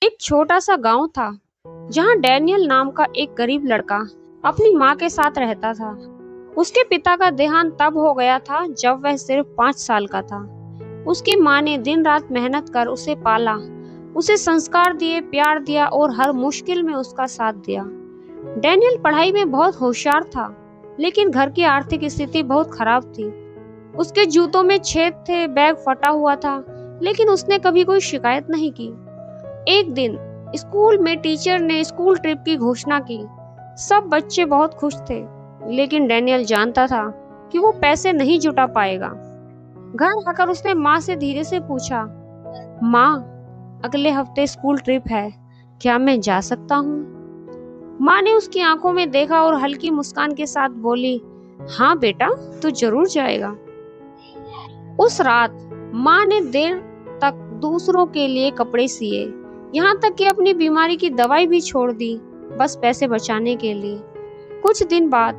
एक छोटा सा गांव था जहां डैनियल नाम का एक गरीब लड़का अपनी माँ के साथ रहता था। उसके पिता का देहांत तब हो गया था जब वह सिर्फ 5 साल का था। उसकी माँ ने दिन रात मेहनत कर उसे पाला, उसे संस्कार दिए, प्यार दिया और हर मुश्किल में उसका साथ दिया। डैनियल पढ़ाई में बहुत होशियार था, लेकिन घर की आर्थिक स्थिति बहुत खराब थी। उसके जूतों में छेद थे, बैग फटा हुआ था, लेकिन उसने कभी कोई शिकायत नहीं की। एक दिन स्कूल में टीचर ने स्कूल ट्रिप की घोषणा की। सब बच्चे बहुत खुश थे, लेकिन डैनियल जानता था कि वो पैसे नहीं जुटा पाएगा। घर आकर उसने माँ से धीरे से पूछा, माँ, अगले हफ्ते स्कूल ट्रिप है, क्या मैं जा सकता हूँ? माँ ने उसकी आंखों में देखा और हल्की मुस्कान के साथ बोली, हाँ बेटा, तू जरूर जाएगा। उस रात माँ ने देर तक दूसरों के लिए कपड़े सिए, यहाँ तक कि अपनी बीमारी की दवाई भी छोड़ दी, बस पैसे बचाने के लिए। कुछ दिन बाद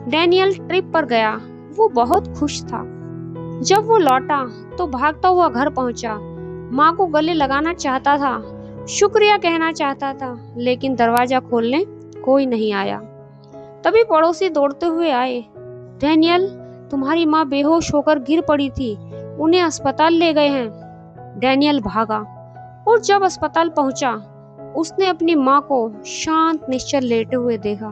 डैनियल ट्रिप पर गया। वो बहुत खुश था। जब वो लौटा तो भागता हुआ घर पहुंचा। माँ को गले लगाना चाहता था, शुक्रिया कहना चाहता था, लेकिन दरवाजा खोलने कोई नहीं आया। तभी पड़ोसी दौड़ते हुए आए। डैनियल, तुम्हारी माँ बेहोश होकर गिर पड़ी थी, उन्हें अस्पताल ले गए हैं। डैनियल भागा और जब अस्पताल पहुंचा, उसने अपनी माँ को शांत निश्चल लेटे हुए देखा।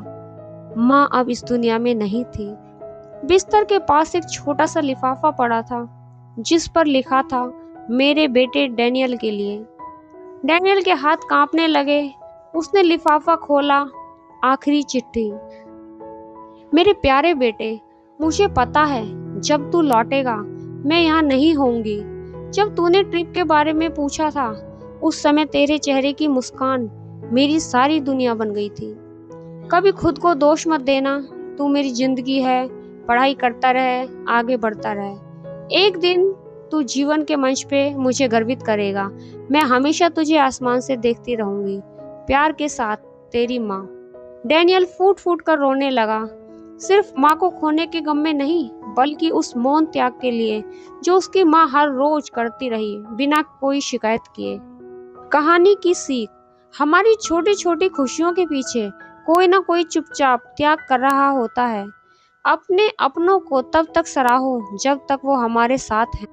माँ अब इस दुनिया में नहीं थी। बिस्तर के पास एक छोटा सा लिफाफा पड़ा था, जिस पर लिखा था, मेरे बेटे डैनियल के लिए। डैनियल के हाथ कांपने लगे। उसने लिफाफा खोला। आखिरी चिट्ठी। मेरे प्यारे बेटे, मुझे पता है जब तू लौटेगा मैं यहाँ नहीं होंगी। जब तूने ट्रिप के बारे में पूछा था, उस समय तेरे चेहरे की मुस्कान मेरी सारी दुनिया बन गई थी। कभी खुद को दोष मत देना, तू मेरी जिंदगी है। पढ़ाई करता रहे, आगे बढ़ता रहे। एक दिन तू जीवन के मंच पे मुझे गर्वित करेगा। मैं हमेशा तुझे आसमान से देखती रहूंगी। प्यार के साथ, तेरी माँ। डैनियल फूट फूट कर रोने लगा, सिर्फ माँ को खोने के गम में नहीं, बल्कि उस मौन त्याग के लिए जो उसकी माँ हर रोज करती रही, बिना कोई शिकायत किए। कहानी की सीख, हमारी छोटी छोटी खुशियों के पीछे कोई ना कोई चुपचाप त्याग कर रहा होता है। अपने अपनों को तब तक सराहो जब तक वो हमारे साथ हैं।